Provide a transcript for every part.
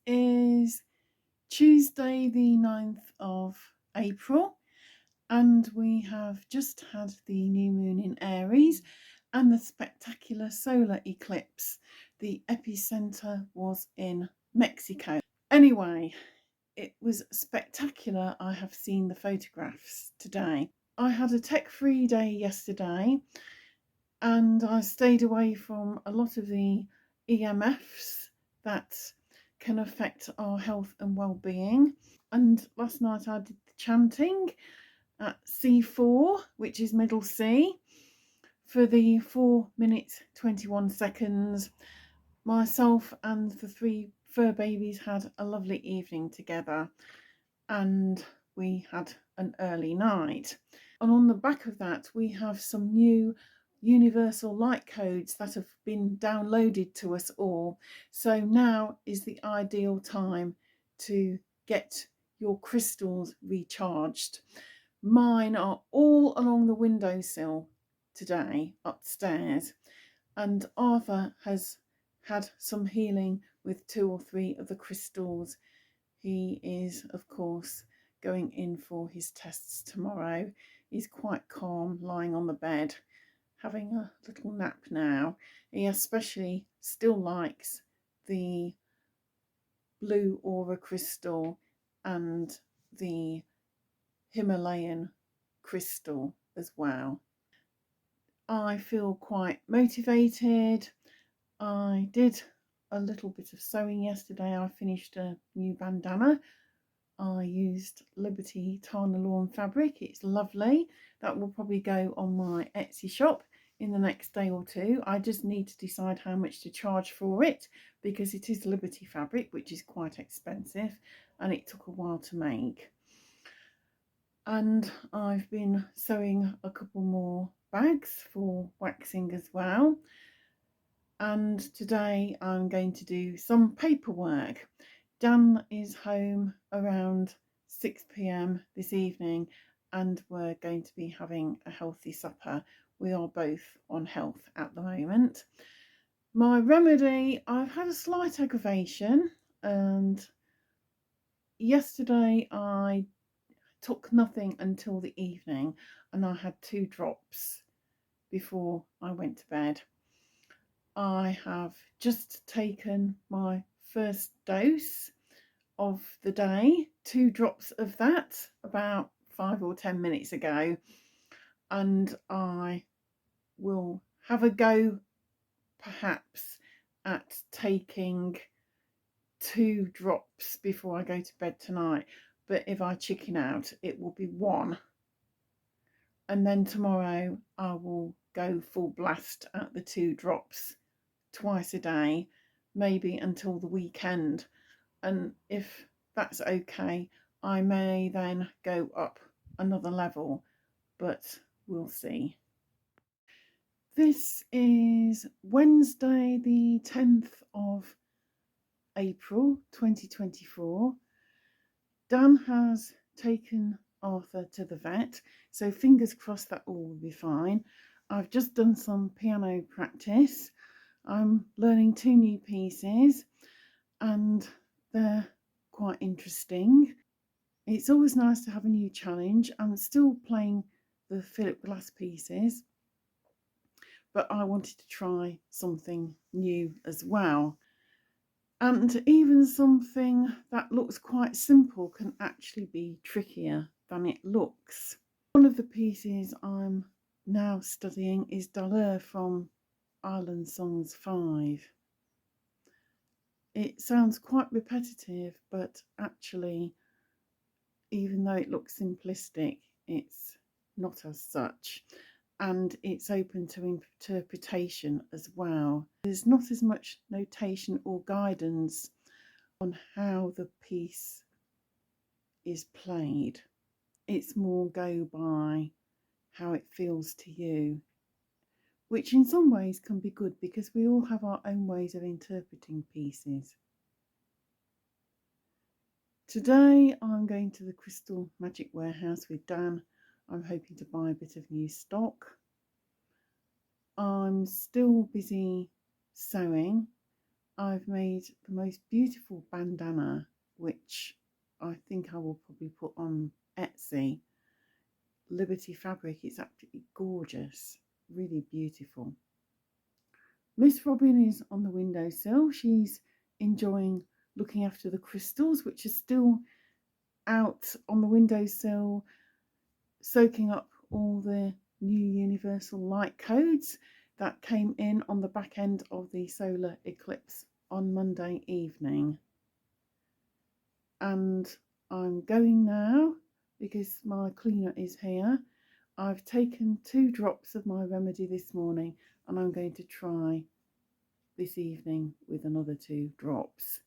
is Tuesday the 9th of April, and we have just had the new moon in Aries and the spectacular solar eclipse. The epicenter was in Mexico. Anyway, it was spectacular. I have seen the photographs today. I had a tech-free day yesterday, and I stayed away from a lot of the EMFs that can affect our health and well-being. And last night I did the chanting at C4, which is middle C, for the 4 minutes 21 seconds. Myself and the 3 fur babies had a lovely evening together, and we had an early night. And on the back of that, we have some new universal light codes that have been downloaded to us all. So now is the ideal time to get your crystals recharged. Mine are all along the windowsill today upstairs, and Arthur has had some healing with 2 or 3 of the crystals. He is, of course, going in for his tests tomorrow. He's quite calm, lying on the bed, having a little nap now. He especially still likes the blue aura crystal and the Himalayan crystal as well. I feel quite motivated. I did a little bit of sewing yesterday. I finished a new bandana. I used Liberty Tana Lawn fabric. It's lovely. That will probably go on my Etsy shop in the next day or 2. I just need to decide how much to charge for it, because it is Liberty fabric, which is quite expensive, and it took a while to make. And I've been sewing a couple more bags for waxing as well. And today I'm going to do some paperwork. Dan is home around 6 p.m. this evening, and we're going to be having a healthy supper. We are both on health at the moment. My remedy, I've had a slight aggravation, and yesterday I took nothing until the evening, and I had 2 drops before I went to bed. I have just taken my first dose of the day, 2 drops of that about 5 or 10 minutes ago, and I will have a go perhaps at taking 2 drops before I go to bed tonight. But if I chicken out, it will be 1, and then tomorrow I will go full blast at the 2 drops twice a day, maybe until the weekend. And if that's okay, I may then go up another level, but we'll see. This is Wednesday the 10th of April 2024. Dan has taken Arthur to the vet, so fingers crossed that all will be fine. I've just done some piano practice. I'm learning 2 new pieces, and they're quite interesting. It's always nice to have a new challenge. I'm still playing the Philip Glass pieces, but I wanted to try something new as well. And even something that looks quite simple can actually be trickier than it looks. One of the pieces I'm now studying is Daler from Island Songs 5. It sounds quite repetitive, but actually, even though it looks simplistic, it's not as such, and it's open to interpretation as well. There's not as much notation or guidance on how the piece is played. It's more go by how it feels to you, which in some ways can be good because we all have our own ways of interpreting pieces. Today I'm going to the Crystal Magic Warehouse with Dan. I'm hoping to buy a bit of new stock. I'm still busy sewing. I've made the most beautiful bandana, which I think I will probably put on Etsy. Liberty fabric, it's absolutely gorgeous, really beautiful. Miss Robin is on the windowsill. She's enjoying looking after the crystals, which are still out on the windowsill, soaking up all the new universal light codes that came in on the back end of the solar eclipse on Monday evening. And I'm going now because my cleaner is here. I've taken 2 drops of my remedy this morning, and I'm going to try this evening with another 2 drops.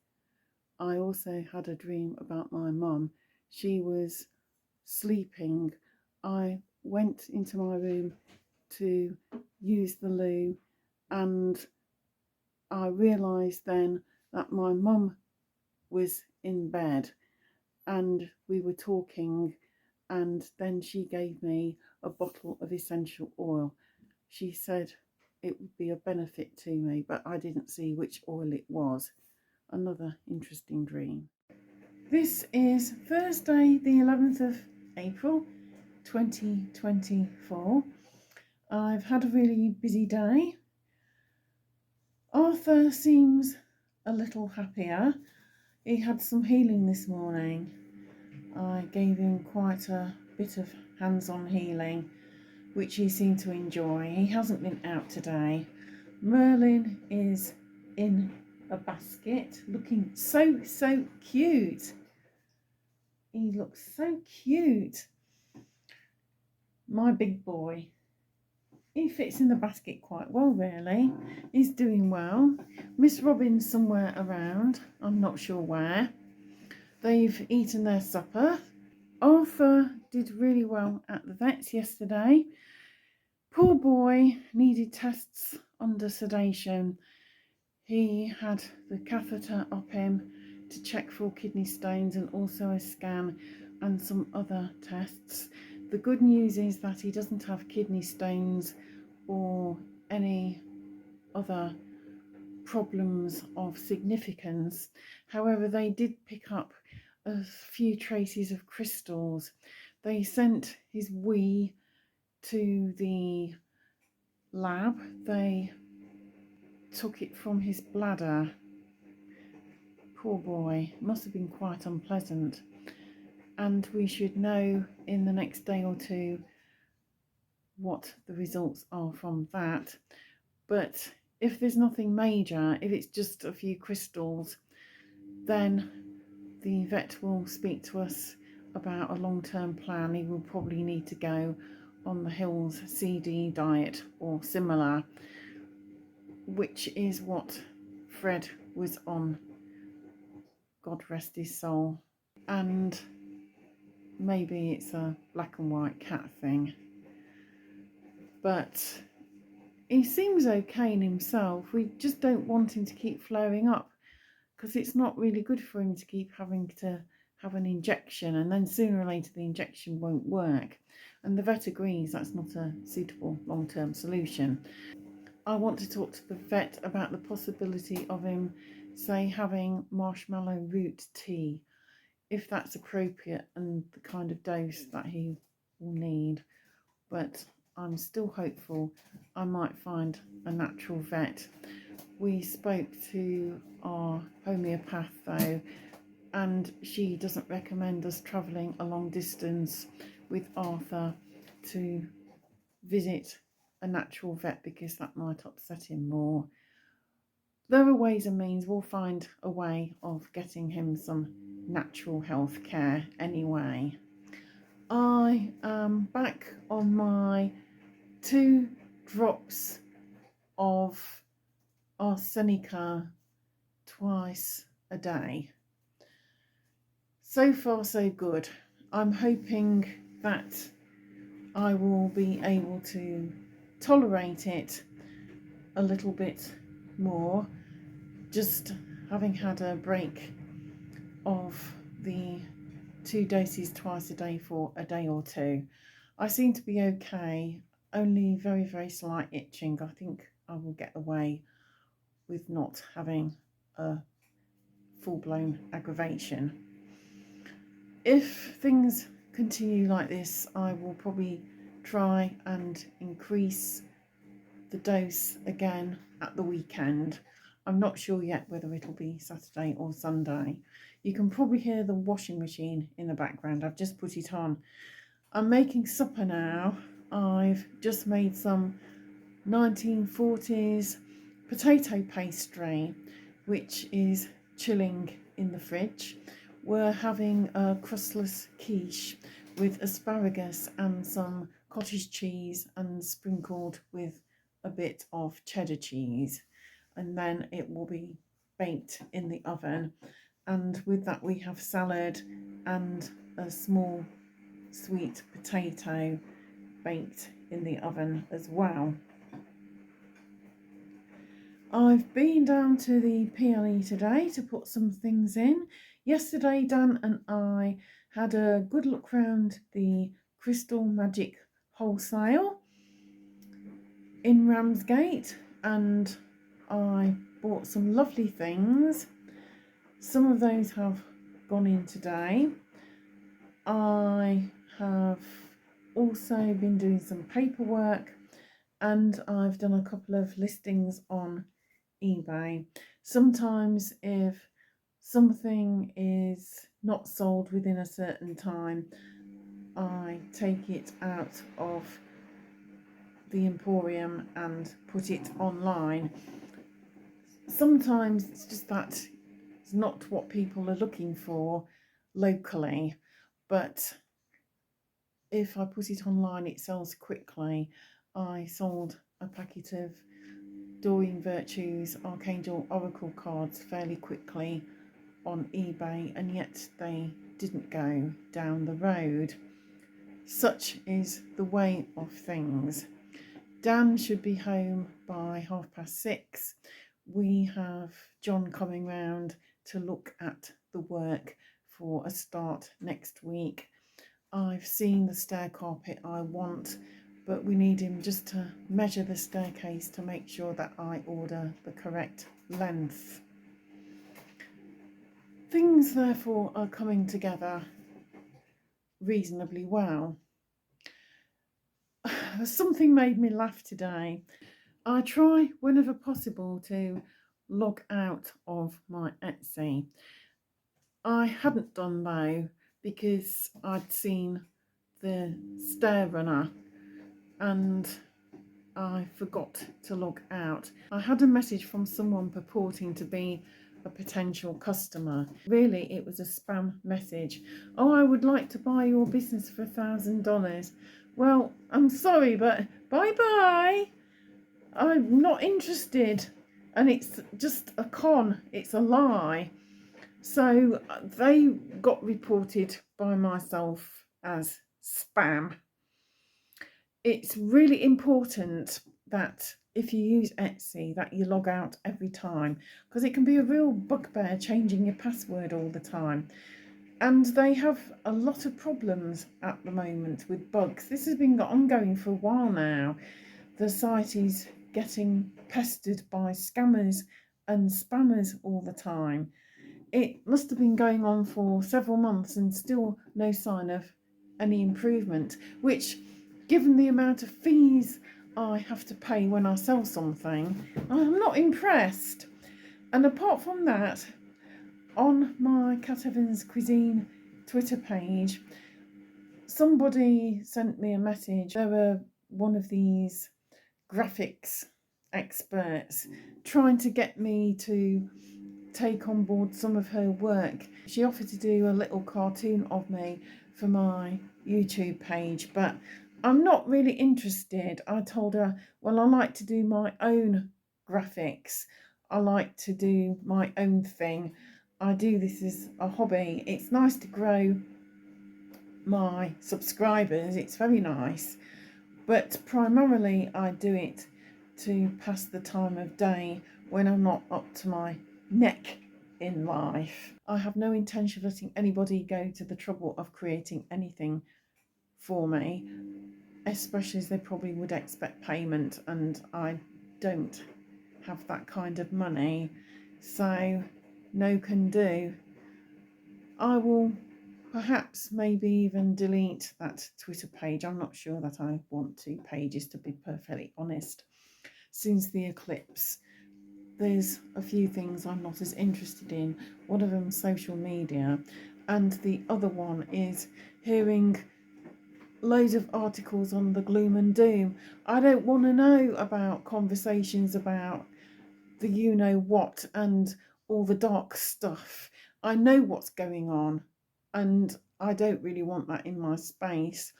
I also had a dream about my mum. She was sleeping. I went into my room to use the loo, and I realised then that my mum was in bed and we were talking, and then she gave me a bottle of essential oil. She said it would be a benefit to me, but I didn't see which oil it was. Another interesting dream. This is Thursday, the 11th of April 2024. I've had a really busy day. Arthur seems a little happier. He had some healing this morning. I gave him quite a bit of hands-on healing, which he seemed to enjoy. He hasn't been out today. Merlin is in a basket, looking so cute. He looks so cute. My big boy. He fits in the basket quite well, really. He's doing well. Miss Robin's somewhere around. I'm not sure where. They've eaten their supper. Arthur did really well at the vet's yesterday. Poor boy needed tests under sedation. He had the catheter up him to check for kidney stones and also a scan and some other tests. The good news is that he doesn't have kidney stones or any other problems of significance. However, they did pick up a few traces of crystals. They sent his wee to the lab. They took it from his bladder. Poor boy, must have been quite unpleasant. And we should know in the next day or 2 what the results are from that. But if there's nothing major, if it's just a few crystals, then the vet will speak to us about a long-term plan. He will probably need to go on the Hills CD diet or similar, which is what Fred was on, God rest his soul. And maybe it's a black and white cat thing. But he seems okay in himself. We just don't want him to keep flaring up, because it's not really good for him to keep having to have an injection, and then sooner or later the injection won't work. And the vet agrees that's not a suitable long-term solution. I want to talk to the vet about the possibility of him, say, having marshmallow root tea, if that's appropriate and the kind of dose that he will need. But I'm still hopeful I might find a natural vet. We spoke to our homeopath though, and she doesn't recommend us travelling a long distance with Arthur to visit a natural vet because that might upset him more. There are ways and means. We'll find a way of getting him some natural health care anyway. I am back on my 2 drops of arsenica twice a day. So far so good. I'm hoping that I will be able to tolerate it a little bit more, just having had a break of the 2 doses twice a day for a day or 2. I seem to be okay, only very slight itching. I think I will get away with not having a full-blown aggravation. If things continue like this, I will probably try and increase the dose again at the weekend. I'm not sure yet whether it'll be Saturday or Sunday. You can probably hear the washing machine in the background. I've just put it on. I'm making supper now. I've just made some 1940s potato pastry, which is chilling in the fridge. We're having a crustless quiche with asparagus and some cottage cheese and sprinkled with a bit of cheddar cheese, and then it will be baked in the oven. And with that we have salad and a small sweet potato baked in the oven as well. I've been down to the PLE today to put some things in. Yesterday Dan and I had a good look round the Crystal Magic Wholesale in Ramsgate, and I bought some lovely things. Some of those have gone in today. I have also been doing some paperwork, and I've done a couple of listings on eBay. Sometimes if something is not sold within a certain time, I take it out of the Emporium and put it online. Sometimes it's just that it's not what people are looking for locally, but if I put it online it sells quickly. I sold a packet of Doreen Virtue's Archangel Oracle cards fairly quickly on eBay, and yet they didn't go down the road. Such is the way of things. Dan should be home by 6:30. We have John coming round to look at the work for a start next week. I've seen the stair carpet I want, but we need him just to measure the staircase to make sure that I order the correct length. Things therefore are coming together reasonably well. Something made me laugh today. I try whenever possible to log out of my Etsy. I hadn't done though because I'd seen the stair runner and I forgot to log out. I had a message from someone purporting to be a potential customer. Really, it was a spam message. Oh, I would like to buy your business for $1,000. Well, I'm sorry, but bye-bye. I'm not interested. And it's just a con. It's a lie. So they got reported by myself as spam. It's really important that if you use Etsy that you log out every time, because it can be a real bugbear changing your password all the time. And they have a lot of problems at the moment with bugs. This has been ongoing for a while now. The site is getting pestered by scammers and spammers all the time. It must have been going on for several months and still no sign of any improvement, which, given the amount of fees I have to pay when I sell something, I'm not impressed. And apart from that, on my Cat Evans Cuisine Twitter page, somebody sent me a message. They were one of these graphics experts trying to get me to take on board some of her work. She offered to do a little cartoon of me for my YouTube page, but I'm not really interested. I told her, well, I like to do my own graphics. I like to do my own thing. I do this as a hobby. It's nice to grow my subscribers. It's very nice. But primarily I do it to pass the time of day when I'm not up to my neck in life. I have no intention of letting anybody go to the trouble of creating anything for me, especially as they probably would expect payment, and I don't have that kind of money. So no can do. I will perhaps maybe even delete that Twitter page. I'm not sure that I want 2 pages, to be perfectly honest. Since the eclipse, there's a few things I'm not as interested in. One of them, social media, and the other one is hearing loads of articles on the gloom and doom. I don't want to know about conversations about the you know what and all the dark stuff. I know what's going on, and I don't really want that in my space.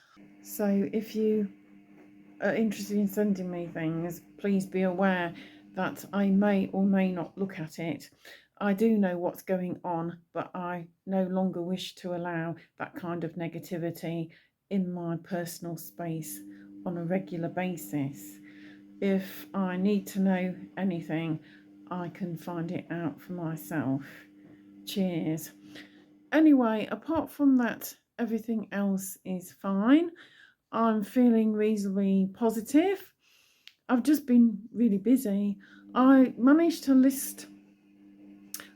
So if you are interested in sending me things, please be aware that I may or may not look at it. I do know what's going on, but I no longer wish to allow that kind of negativity in my personal space on a regular basis. If I need to know anything, I can find it out for myself. Cheers. Anyway, apart from that, everything else is fine. I'm feeling reasonably positive. I've just been really busy. I managed to list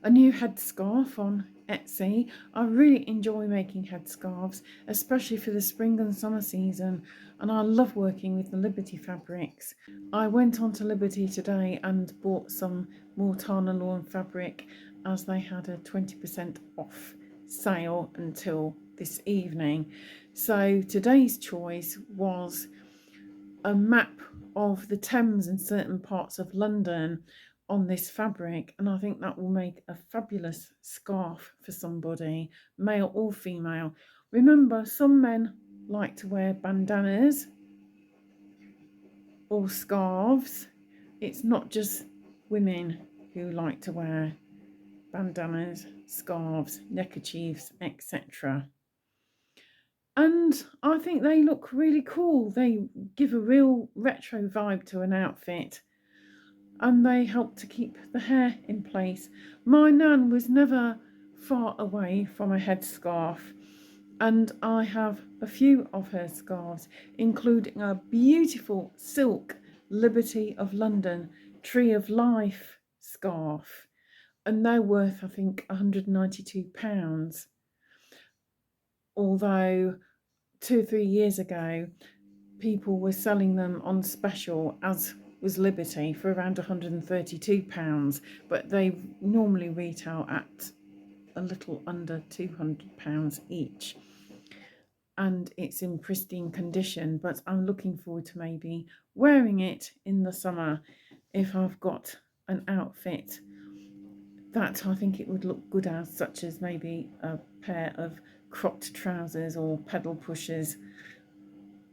a new headscarf on Etsy. I really enjoy making headscarves, especially for the spring and summer season, and I love working with the Liberty fabrics. I went on to Liberty today and bought some Mortana lawn fabric, as they had a 20% off sale until this evening. So today's choice was a map of the Thames and certain parts of London on this fabric, and I think that will make a fabulous scarf for somebody, male or female. Remember, some men like to wear bandanas or scarves. It's not just women who like to wear bandanas, scarves, neckerchiefs, etc. And I think they look really cool. They give a real retro vibe to an outfit, and they help to keep the hair in place. My nan was never far away from a headscarf, and I have a few of her scarves, including a beautiful silk Liberty of London Tree of Life scarf, and they're worth, I think, £192. Although 2 or 3 years ago, people were selling them on special, as was Liberty, for around £132, but they normally retail at a little under £200 each. And it's in pristine condition, but I'm looking forward to maybe wearing it in the summer if I've got an outfit that I think it would look good as, such as maybe a pair of cropped trousers or pedal pushers,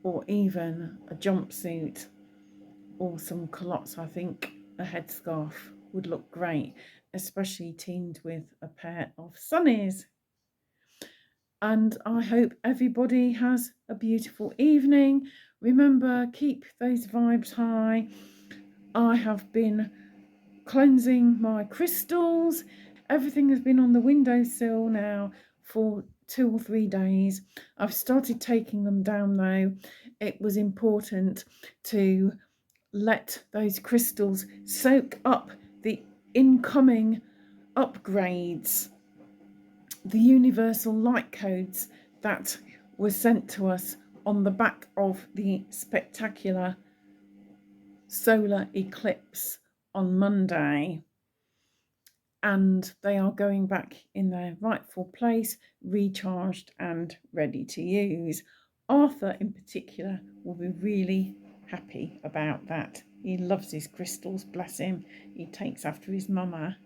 or even a jumpsuit or some culottes. I think a headscarf would look great, especially teamed with a pair of sunnies. And I hope everybody has a beautiful evening. Remember, keep those vibes high. I have been cleansing my crystals. Everything has been on the windowsill now for 2 or 3 days. I've started taking them down though. It was important to let those crystals soak up the incoming upgrades, the universal light codes that were sent to us on the back of the spectacular solar eclipse on Monday. And they are going back in their rightful place, recharged and ready to use. Arthur in particular will be really happy about that. He loves his crystals, bless him. He takes after his mama.